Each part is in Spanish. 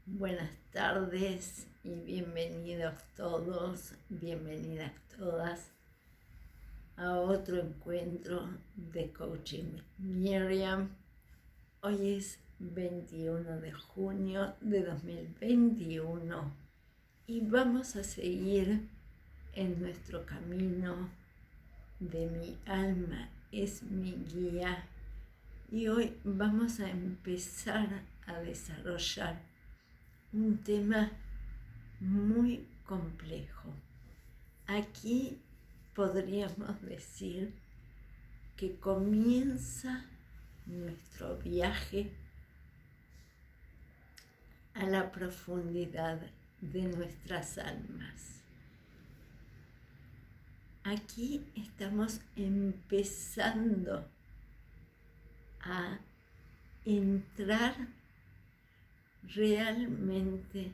Buenas tardes y bienvenidos todos, bienvenidas todas a otro encuentro de Coaching Miriam. Hoy es 21 de junio de 2021 y vamos a seguir en nuestro camino de mi alma es mi guía y hoy vamos a empezar a desarrollar un tema muy complejo. Aquí podríamos decir que comienza nuestro viaje a la profundidad de nuestras almas. Aquí estamos empezando a entrar realmente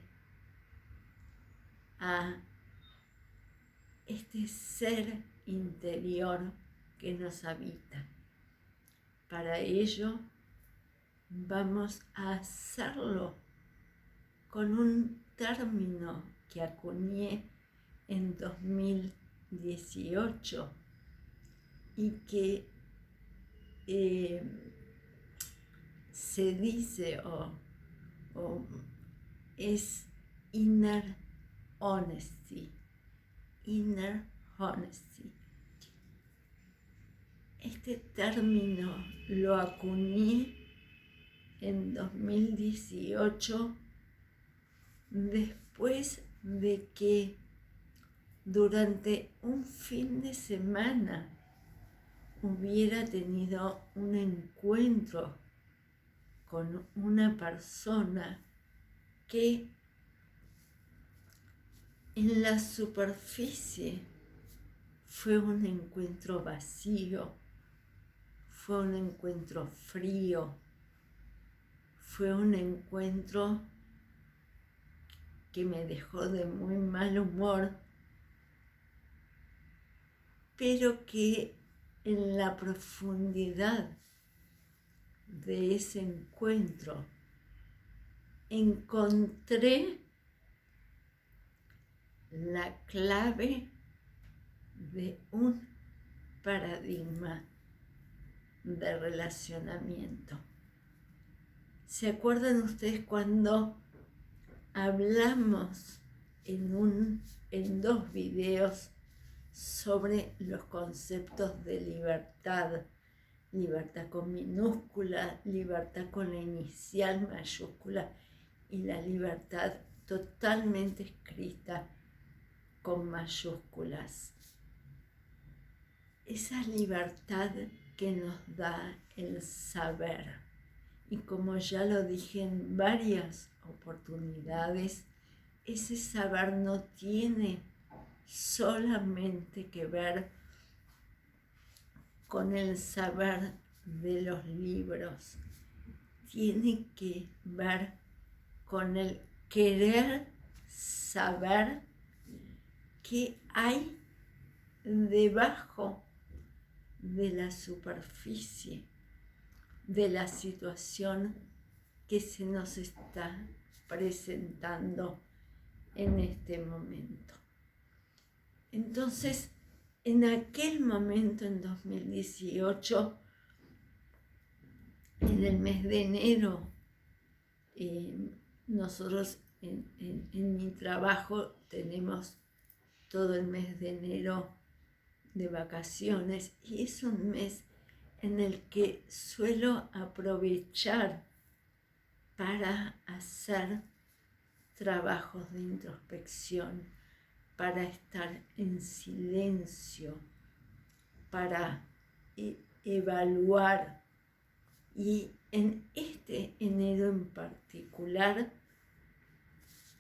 a este ser interior que nos habita. Para ello vamos a hacerlo con un término que acuñé en 2018 y que se dice o es inner honesty. Inner honesty. Este término lo acuñé en 2018 después de que durante un fin de semana hubiera tenido un encuentro con una persona que en la superficie fue un encuentro vacío, fue un encuentro frío, fue un encuentro que me dejó de muy mal humor, pero que en la profundidad de ese encuentro encontré la clave de un paradigma de relacionamiento. ¿Se acuerdan ustedes cuando hablamos en dos videos sobre los conceptos de libertad? Libertad con minúscula, libertad con la inicial mayúscula y la libertad totalmente escrita con mayúsculas. Esa libertad que nos da el saber. Y como ya lo dije en varias oportunidades, ese saber no tiene solamente que ver con el saber de los libros, tiene que ver con el querer saber qué hay debajo de la superficie de la situación que se nos está presentando en este momento. Entonces, en aquel momento, en 2018, en el mes de enero, nosotros en mi trabajo tenemos todo el mes de enero de vacaciones y es un mes en el que suelo aprovechar para hacer trabajos de introspección, para estar en silencio, para evaluar. Y en este enero en particular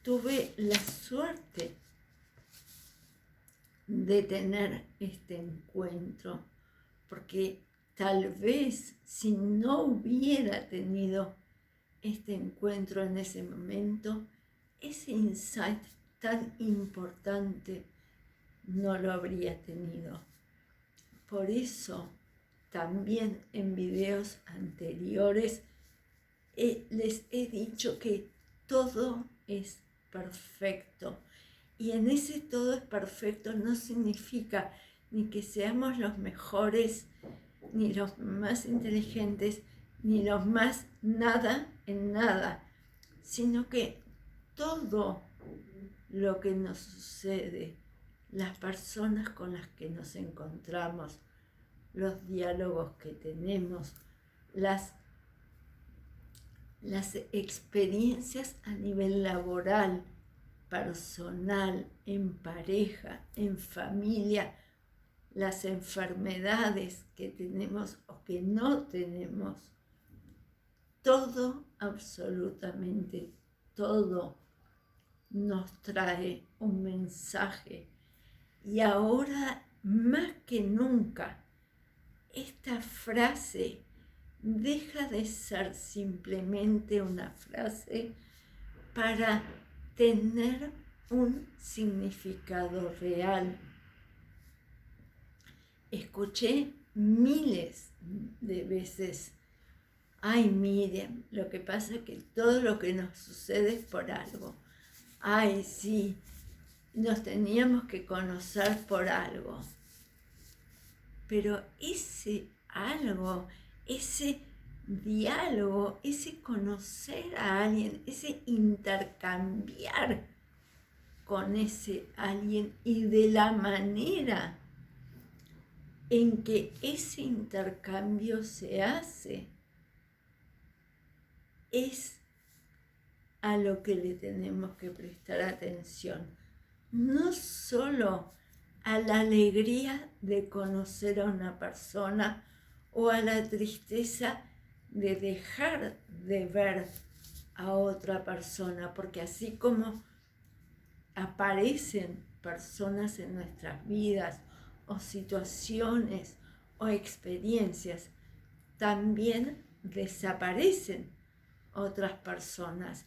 tuve la suerte de tener este encuentro, porque tal vez si no hubiera tenido este encuentro en ese momento, ese insight tan importante no lo habría tenido. Por eso también en videos anteriores les he dicho que todo es perfecto. Y en ese todo es perfecto no significa ni que seamos los mejores, ni los más inteligentes, ni los más nada en nada, sino que todo lo que nos sucede, las personas con las que nos encontramos, los diálogos que tenemos, las experiencias a nivel laboral, personal, en pareja, en familia, las enfermedades que tenemos o que no tenemos, todo, absolutamente todo, nos trae un mensaje. Y ahora, más que nunca, esta frase deja de ser simplemente una frase para tener un significado real. Escuché miles de veces: ay, Miriam, lo que pasa es que todo lo que nos sucede es por algo. Ay, sí, nos teníamos que conocer por algo. Pero ese algo, ese diálogo, ese conocer a alguien, ese intercambiar con ese alguien y de la manera en que ese intercambio se hace, es a lo que le tenemos que prestar atención. No solo a la alegría de conocer a una persona o a la tristeza de dejar de ver a otra persona, porque así como aparecen personas en nuestras vidas o situaciones o experiencias, también desaparecen otras personas.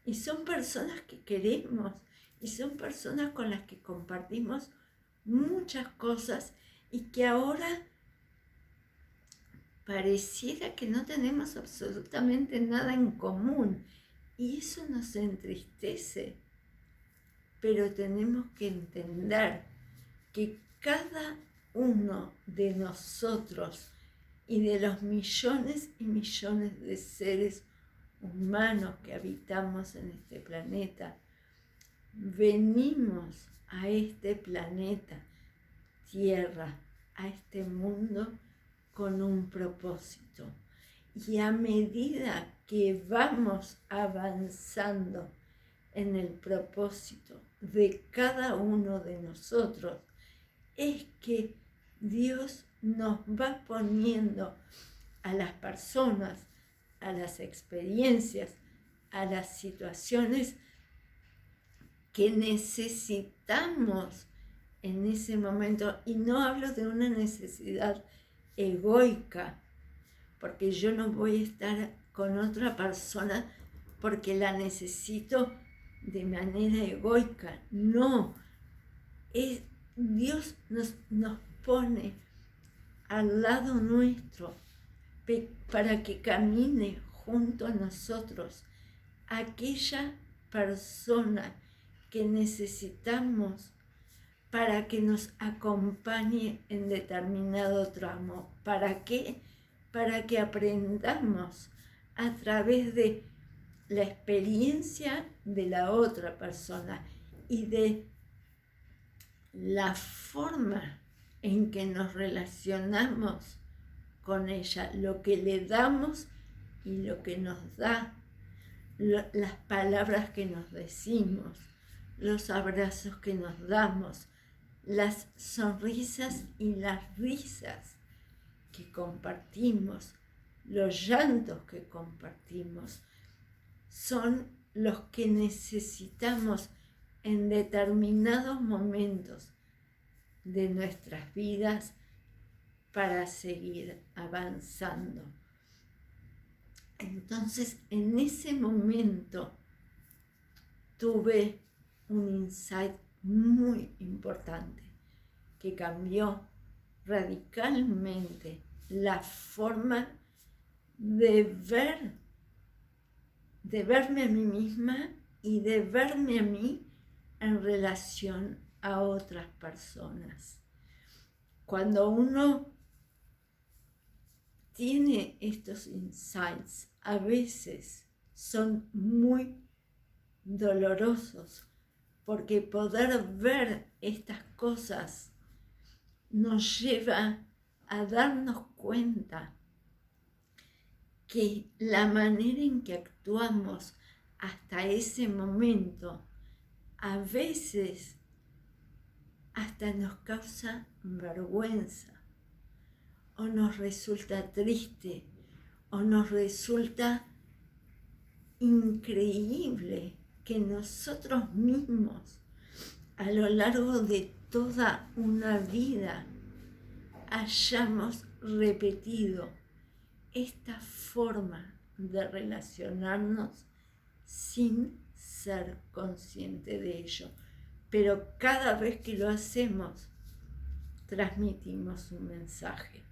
Y son personas que queremos y son personas con las que compartimos muchas cosas y que ahora pareciera que no tenemos absolutamente nada en común. Y eso nos entristece. Pero tenemos que entender que cada uno de nosotros y de los millones y millones de seres humanos que habitamos en este planeta, venimos a este planeta Tierra, a este mundo, con un propósito. Y a medida que vamos avanzando en el propósito de cada uno de nosotros, es que Dios nos va poniendo a las personas, a las experiencias, a las situaciones que necesitamos en ese momento. Y no hablo de una necesidad egoica, porque yo no voy a estar con otra persona porque la necesito de manera egoica. No, Dios nos pone al lado nuestro para que camine junto a nosotros aquella persona que necesitamos para que nos acompañe en determinado tramo. ¿Para qué? Para que aprendamos a través de la experiencia de la otra persona y de la forma en que nos relacionamos con ella, lo que le damos y lo que nos da, las palabras que nos decimos, los abrazos que nos damos, las sonrisas y las risas que compartimos, los llantos que compartimos, son los que necesitamos en determinados momentos de nuestras vidas para seguir avanzando. Entonces, en ese momento tuve un insight muy importante que cambió radicalmente la forma de ver de verme a mí misma y de verme a mí en relación a otras personas. Cuando uno tiene estos insights, a veces son muy dolorosos, porque poder ver estas cosas nos lleva a darnos cuenta que la manera en que actuamos hasta ese momento a veces hasta nos causa vergüenza, o nos resulta triste, o nos resulta increíble que nosotros mismos a lo largo de toda una vida hayamos repetido esta forma de relacionarnos sin ser consciente de ello. Pero cada vez que lo hacemos, transmitimos un mensaje.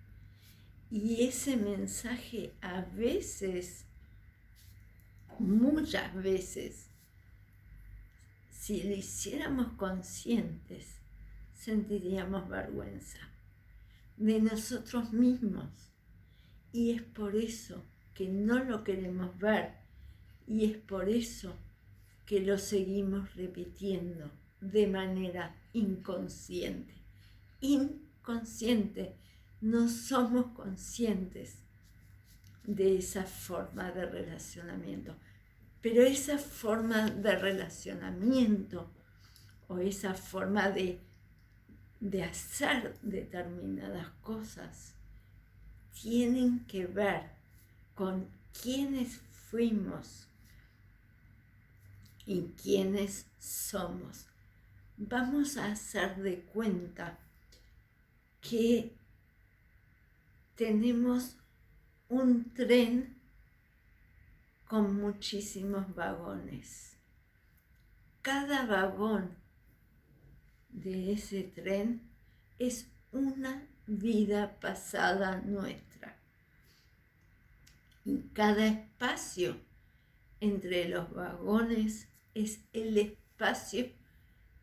Y ese mensaje a veces, muchas veces, si lo hiciéramos conscientes, sentiríamos vergüenza de nosotros mismos. Y es por eso que no lo queremos ver, y es por eso que lo seguimos repitiendo de manera inconsciente. Inconsciente, no somos conscientes de esa forma de relacionamiento. Pero esa forma de relacionamiento o esa forma de hacer determinadas cosas tienen que ver con quiénes fuimos y quiénes somos. Vamos a hacer de cuenta que tenemos un tren con muchísimos vagones. Cada vagón de ese tren es una vida pasada nuestra. Y cada espacio entre los vagones es el espacio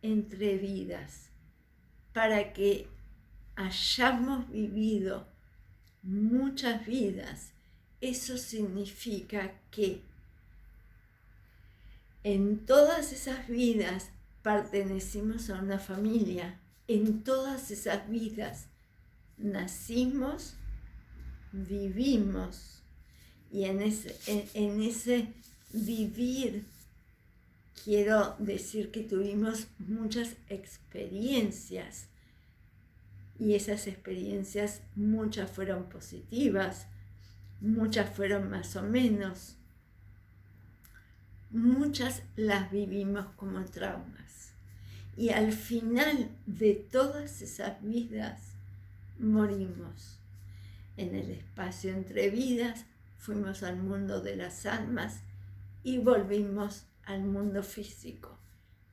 entre vidas, para que hayamos vivido muchas vidas. Eso significa que en todas esas vidas pertenecimos a una familia, en todas esas vidas nacimos, vivimos, y en ese vivir quiero decir que tuvimos muchas experiencias, y esas experiencias muchas fueron positivas, muchas fueron más o menos, muchas las vivimos como traumas. Y al final de todas esas vidas morimos. En el espacio entre vidas fuimos al mundo de las almas y volvimos al mundo físico.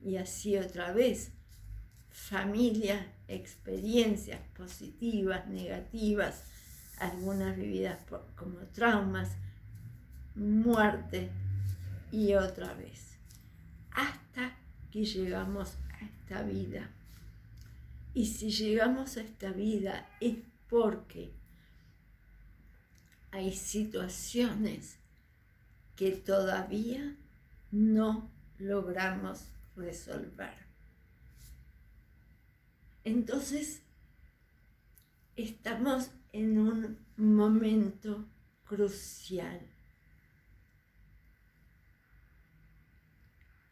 Y así otra vez, familia, experiencias positivas, negativas, algunas vividas como traumas, muerte y otra vez, hasta que llegamos a esta vida. Y si llegamos a esta vida es porque hay situaciones que todavía no logramos resolver. Entonces, estamos en un momento crucial.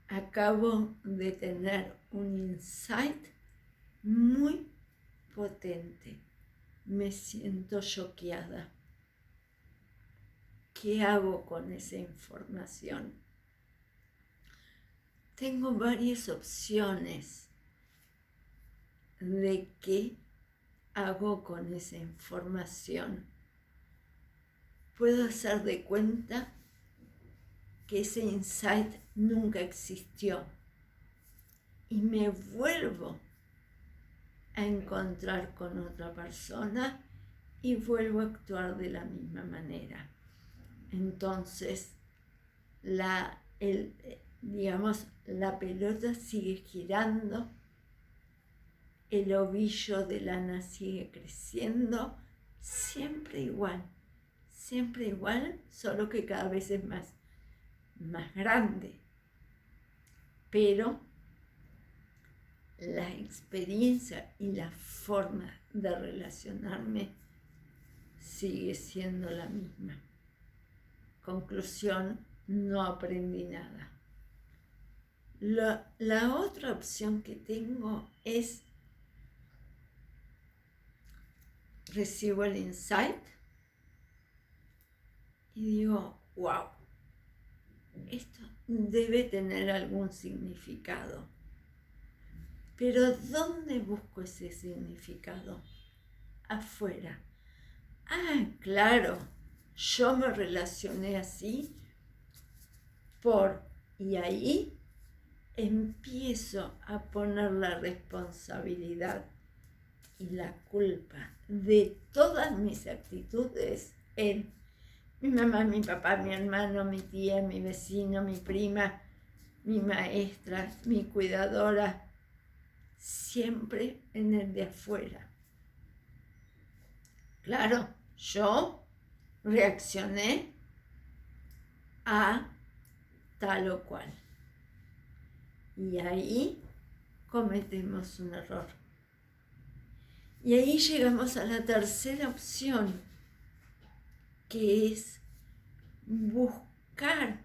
Acabo de tener un insight muy potente. Me siento choqueada. ¿Qué hago con esa información? Tengo varias opciones de qué hago con esa información. Puedo hacer de cuenta que ese insight nunca existió y me vuelvo a encontrar con otra persona y vuelvo a actuar de la misma manera. Entonces, digamos, la pelota sigue girando, el ovillo de lana sigue creciendo, siempre igual, solo que cada vez es más grande. Pero la experiencia y la forma de relacionarme sigue siendo la misma. Conclusión, no aprendí nada. La otra opción que tengo es recibo el insight y digo, wow, esto debe tener algún significado. Pero ¿dónde busco ese significado? Afuera. Ah, claro, yo me relacioné así y ahí empiezo a poner la responsabilidad y la culpa de todas mis actitudes en mi mamá, mi papá, mi hermano, mi tía, mi vecino, mi prima, mi maestra, mi cuidadora, siempre en el de afuera. Claro, yo reaccioné a tal o cual. Y ahí cometemos un error. Y ahí llegamos a la tercera opción, que es buscar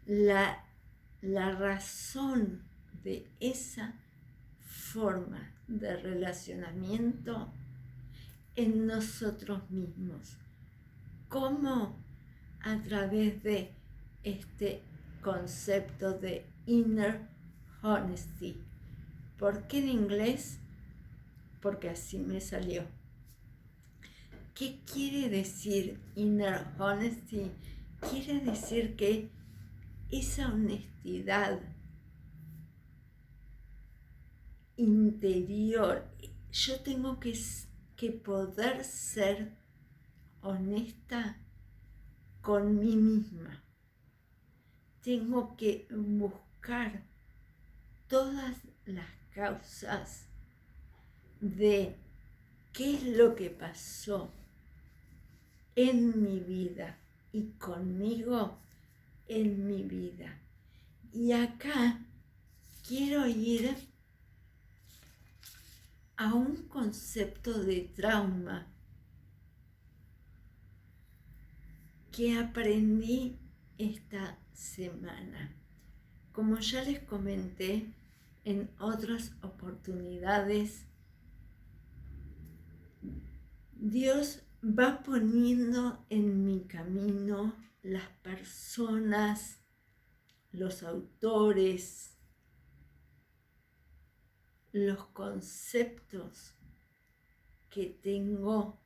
la razón de esa forma de relacionamiento en nosotros mismos. ¿Cómo? A través de este concepto de inner honesty. ¿Por qué en inglés? Porque así me salió. ¿Qué quiere decir inner honesty? Quiere decir que esa honestidad interior, yo tengo que poder ser honesta con mí misma. Tengo que buscar todas las causas de qué es lo que pasó en mi vida y conmigo en mi vida. Y acá quiero ir a un concepto de trauma que aprendí esta semana. Como ya les comenté en otras oportunidades, Dios va poniendo en mi camino las personas, los autores, los conceptos que tengo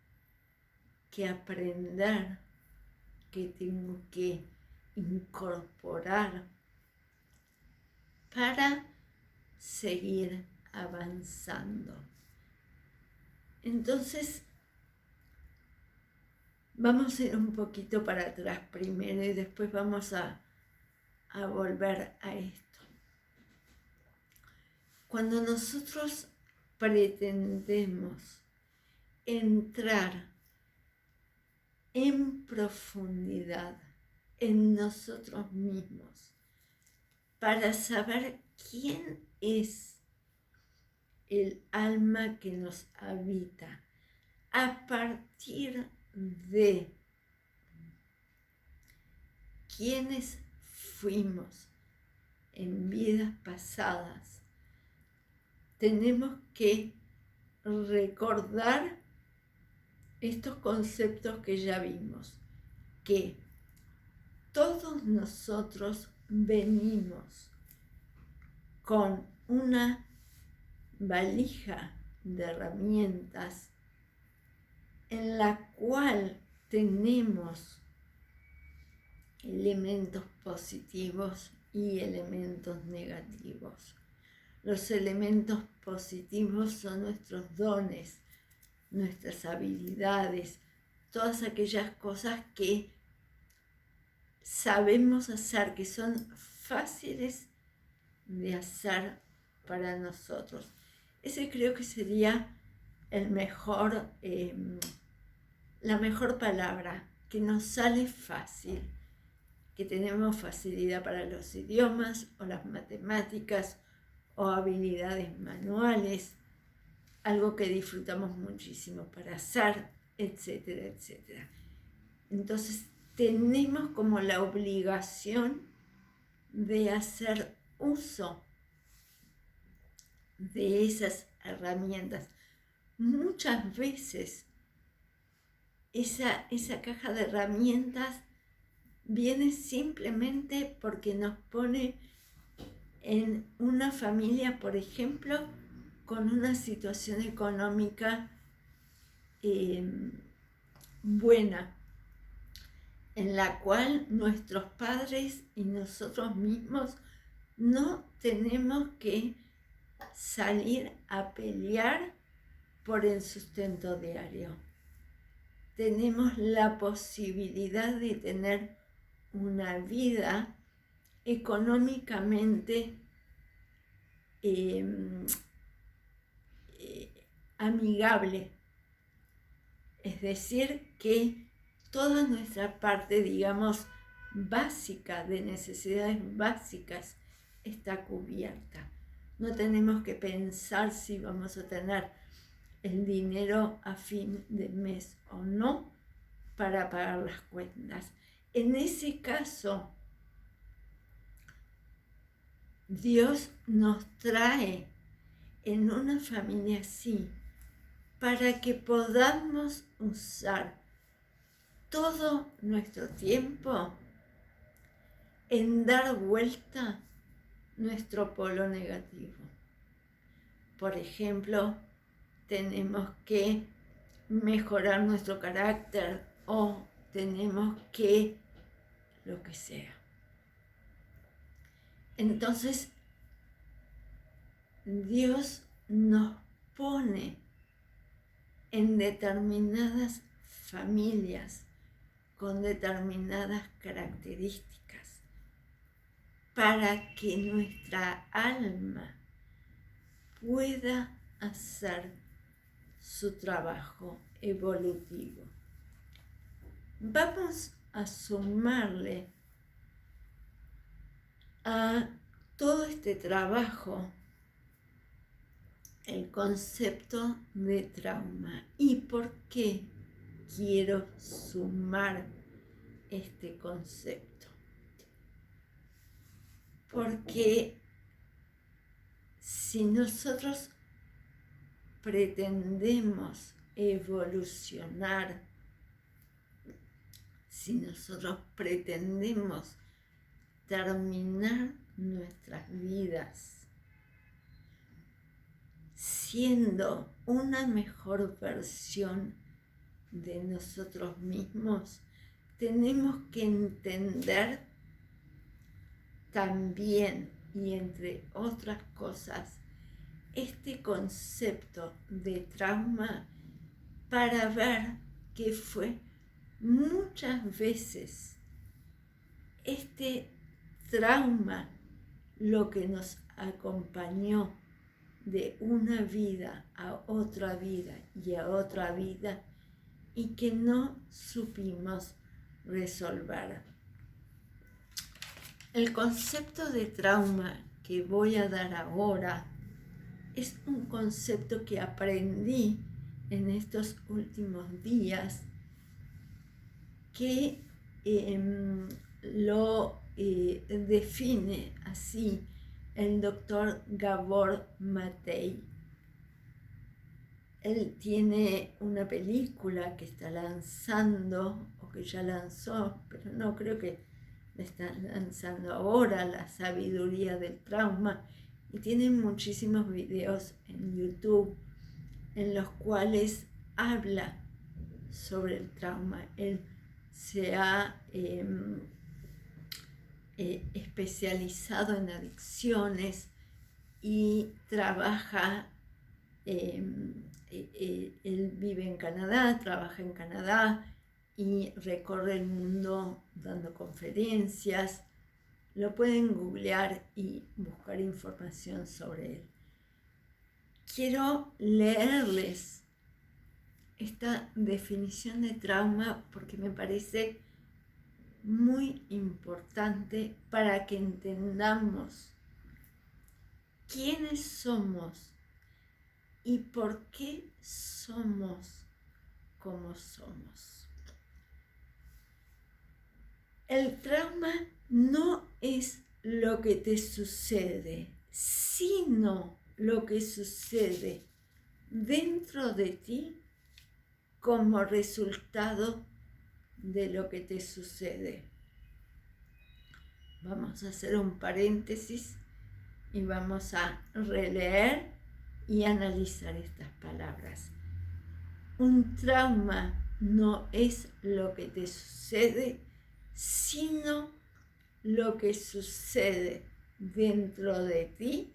que aprender, que tengo que incorporar para seguir avanzando. Entonces, vamos a ir un poquito para atrás primero y después vamos a volver a esto. Cuando nosotros pretendemos entrar en profundidad en nosotros mismos para saber quién es el alma que nos habita, a partir de quiénes fuimos en vidas pasadas, tenemos que recordar estos conceptos que ya vimos, que todos nosotros venimos con una valija de herramientas en la cual tenemos elementos positivos y elementos negativos. Los elementos positivos son nuestros dones, nuestras habilidades, todas aquellas cosas que sabemos hacer, que son fáciles de hacer para nosotros. Ese creo que sería la mejor palabra, que nos sale fácil, que tenemos facilidad para los idiomas o las matemáticas o habilidades manuales, algo que disfrutamos muchísimo para hacer, etcétera, etcétera. Entonces tenemos como la obligación de hacer uso de esas herramientas. Muchas veces esa caja de herramientas viene simplemente porque nos pone en una familia, por ejemplo, con una situación económica buena, en la cual nuestros padres y nosotros mismos no tenemos que salir a pelear por el sustento diario. Tenemos la posibilidad de tener una vida económicamente amigable. Es decir, que toda nuestra parte, digamos, básica, de necesidades básicas, está cubierta. No tenemos que pensar si vamos a tener el dinero a fin de mes o no para pagar las cuentas. En ese caso, Dios nos trae en una familia así para que podamos usar todo nuestro tiempo en dar vuelta nuestro polo negativo. Por ejemplo, tenemos que mejorar nuestro carácter o tenemos que lo que sea. Entonces, Dios nos pone en determinadas familias con determinadas características para que nuestra alma pueda hacer su trabajo evolutivo. Vamos a sumarle a todo este trabajo el concepto de trauma. ¿Y por qué quiero sumar este concepto? Porque si nosotros pretendemos evolucionar, si nosotros pretendemos terminar nuestras vidas siendo una mejor versión de nosotros mismos, tenemos que entender también, y entre otras cosas, este concepto de trauma para ver que fue muchas veces este trauma lo que nos acompañó de una vida a otra vida y a otra vida y que no supimos resolver. El concepto de trauma que voy a dar ahora es un concepto que aprendí en estos últimos días que lo define así el doctor Gabor Matei. Él tiene una película que está lanzando, o que ya lanzó, pero no creo que la está lanzando ahora, La sabiduría del trauma, y tiene muchísimos videos en YouTube en los cuales habla sobre el trauma. Él se ha especializado en adicciones y trabaja, él vive en Canadá, trabaja en Canadá y recorre el mundo dando conferencias. Lo pueden googlear y buscar información sobre él. Quiero leerles esta definición de trauma porque me parece muy importante para que entendamos quiénes somos y por qué somos como somos. El trauma no es lo que te sucede, sino lo que sucede dentro de ti como resultado de lo que te sucede. Vamos a hacer un paréntesis y vamos a releer y analizar estas palabras. Un trauma no es lo que te sucede, sino lo que sucede dentro de ti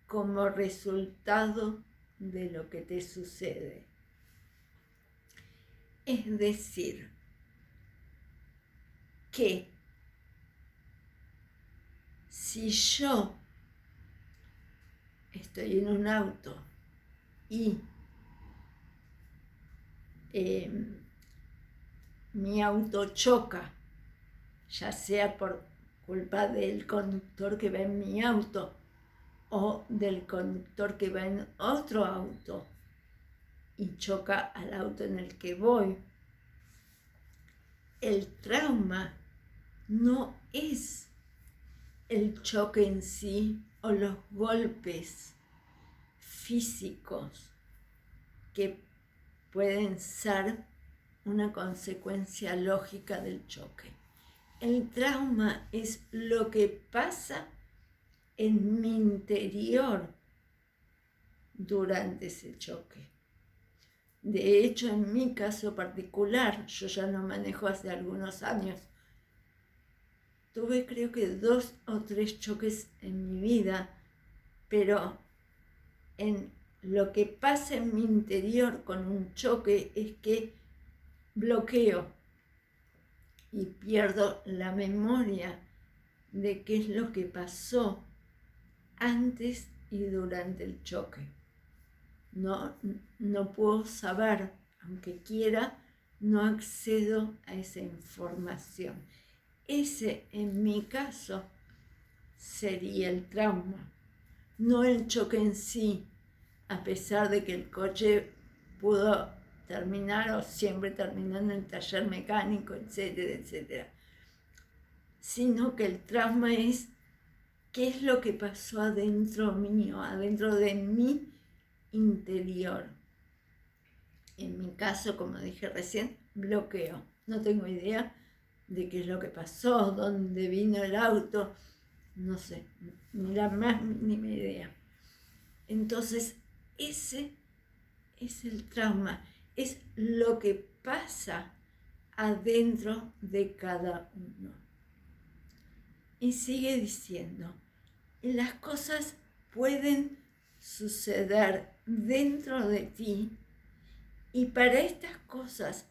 como resultado de lo que te sucede. Es decir, que si yo estoy en un auto y mi auto choca, ya sea por culpa del conductor que va en mi auto o del conductor que va en otro auto y choca al auto en el que voy, el trauma no es el choque en sí o los golpes físicos que pueden ser una consecuencia lógica del choque. El trauma es lo que pasa en mi interior durante ese choque. De hecho, en mi caso particular, yo ya no manejo hace algunos años, tuve creo que 2 o 3 choques en mi vida, pero en lo que pasa en mi interior con un choque es que bloqueo y pierdo la memoria de qué es lo que pasó antes y durante el choque. No puedo saber, aunque quiera, no accedo a esa información. Ese, en mi caso, sería el trauma, no el choque en sí, a pesar de que el coche pudo terminar o siempre terminando en el taller mecánico, etcétera, etcétera. Sino que el trauma es qué es lo que pasó adentro mío, adentro de mi interior. En mi caso, como dije recién, bloqueo. No tengo idea de qué es lo que pasó, dónde vino el auto, no sé, ni la más mínima idea. Entonces, ese es el trauma, es lo que pasa adentro de cada uno. Y sigue diciendo, las cosas pueden suceder dentro de ti y para estas cosas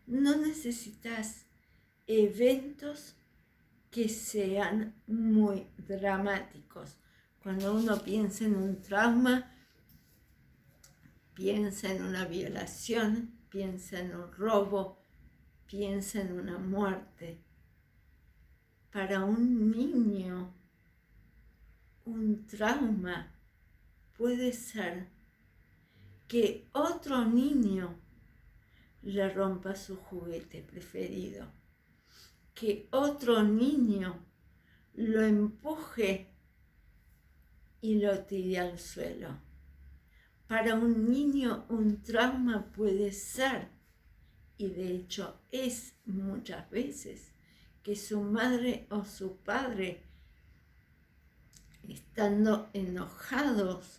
no necesitas eventos que sean muy dramáticos. Cuando uno piensa en un trauma, piensa en una violación, piensa en un robo, piensa en una muerte. Para un niño, un trauma puede ser que otro niño le rompa su juguete preferido, que otro niño lo empuje y lo tire al suelo. Para un niño un trauma puede ser, y de hecho es muchas veces, que su madre o su padre, estando enojados,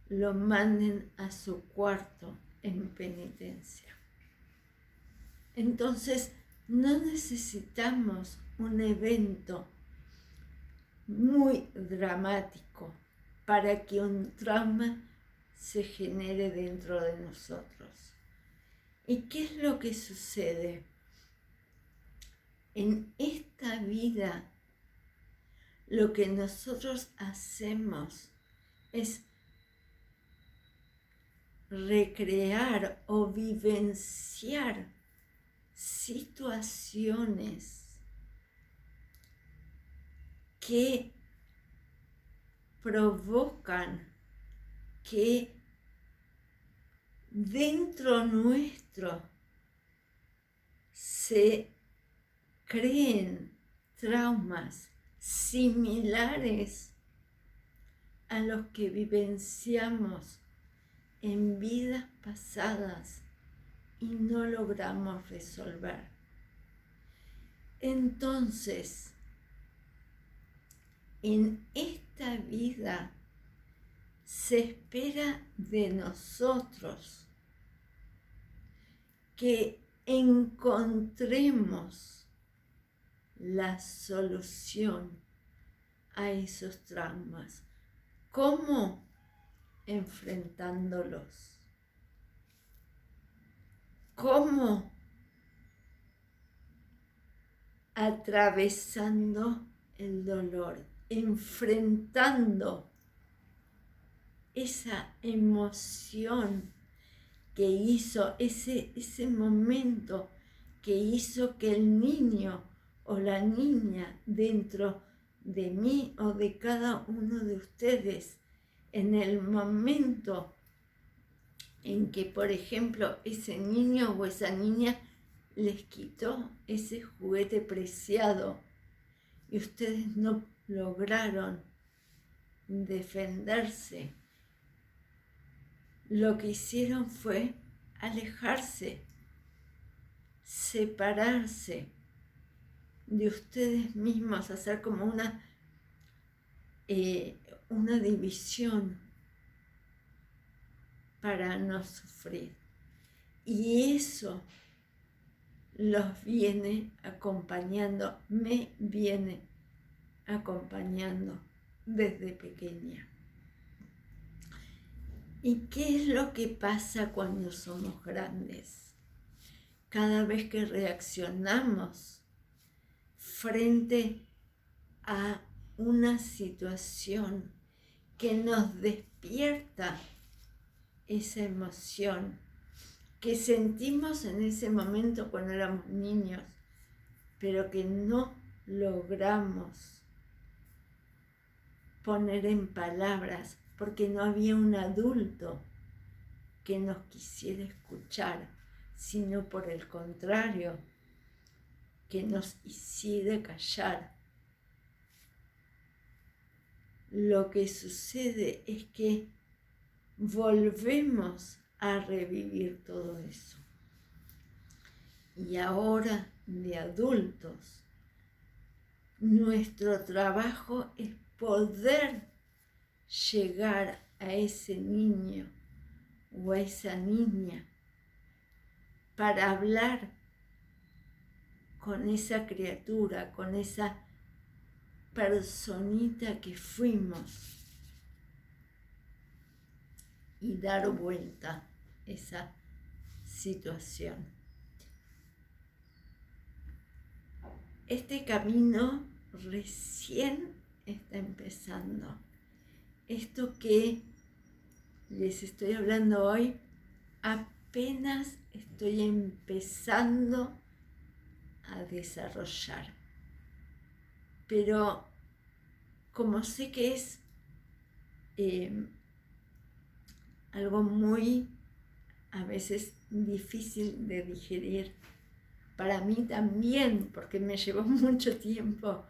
lo manden a su cuarto en penitencia. Entonces, no necesitamos un evento muy dramático para que un trauma se genere dentro de nosotros. ¿Y qué es lo que sucede? En esta vida, lo que nosotros hacemos es recrear o vivenciar situaciones que provocan que dentro nuestro se creen traumas similares a los que vivenciamos en vidas pasadas y no logramos resolver. Entonces, en esta vida se espera de nosotros que encontremos la solución a esos traumas. ¿Cómo? Enfrentándolos. ¿Cómo? Atravesando el dolor, enfrentando esa emoción que hizo, ese momento que hizo que el niño o la niña dentro de mí o de cada uno de ustedes, en el momento en que, por ejemplo, ese niño o esa niña les quitó ese juguete preciado y ustedes no lograron defenderse, lo que hicieron fue alejarse, separarse de ustedes mismos, hacer como una división para no sufrir. Y eso los viene acompañando, me viene acompañando desde pequeña. ¿Y qué es lo que pasa cuando somos grandes? Cada vez que reaccionamos frente a una situación que nos despierta esa emoción que sentimos en ese momento cuando éramos niños, pero que no logramos poner en palabras porque no había un adulto que nos quisiera escuchar, sino por el contrario, que nos hiciera callar. Lo que sucede es que volvemos a revivir todo eso. Y ahora, de adultos, nuestro trabajo es poder llegar a ese niño o a esa niña para hablar con esa criatura, con esa personita que fuimos y dar vuelta esa situación. Este camino recién está empezando. Esto que les estoy hablando hoy, apenas estoy empezando a desarrollar. Pero como sé que es algo muy, a veces, difícil de digerir, para mí también, porque me llevó mucho tiempo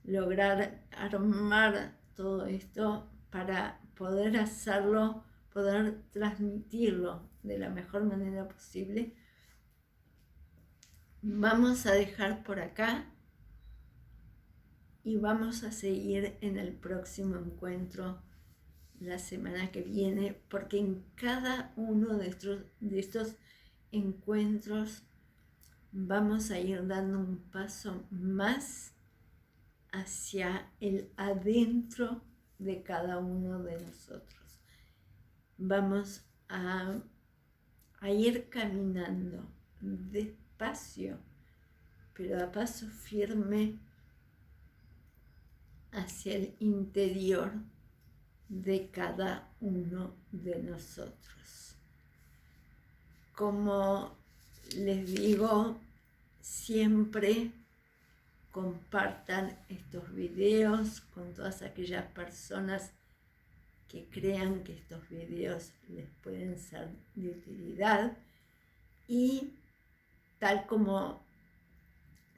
lograr armar todo esto para poder hacerlo, poder transmitirlo de la mejor manera posible. Vamos a dejar por acá y vamos a seguir en el próximo encuentro la semana que viene, porque en cada uno de estos encuentros vamos a ir dando un paso más hacia el adentro de cada uno de nosotros. Vamos a a ir caminando despacio, pero a paso firme hacia el interior de cada uno de nosotros. Como les digo, siempre compartan estos videos con todas aquellas personas que crean que estos videos les pueden ser de utilidad, y tal como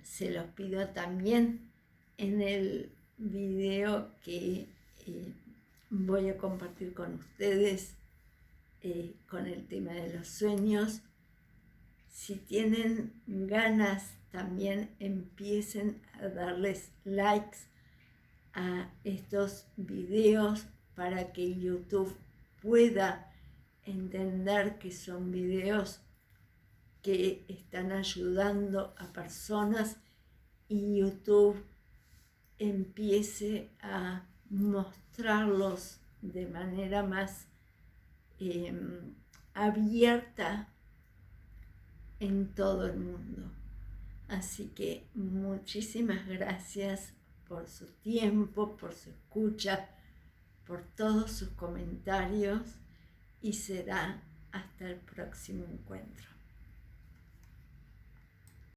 se los pido también en el video que voy a compartir con ustedes con el tema de los sueños, si tienen ganas también empiecen a darles likes a estos videos para que YouTube pueda entender que son videos que están ayudando a personas y YouTube empiece a mostrarlos de manera más abierta en todo el mundo. Así que muchísimas gracias por su tiempo, por su escucha, por todos sus comentarios, y será hasta el próximo encuentro.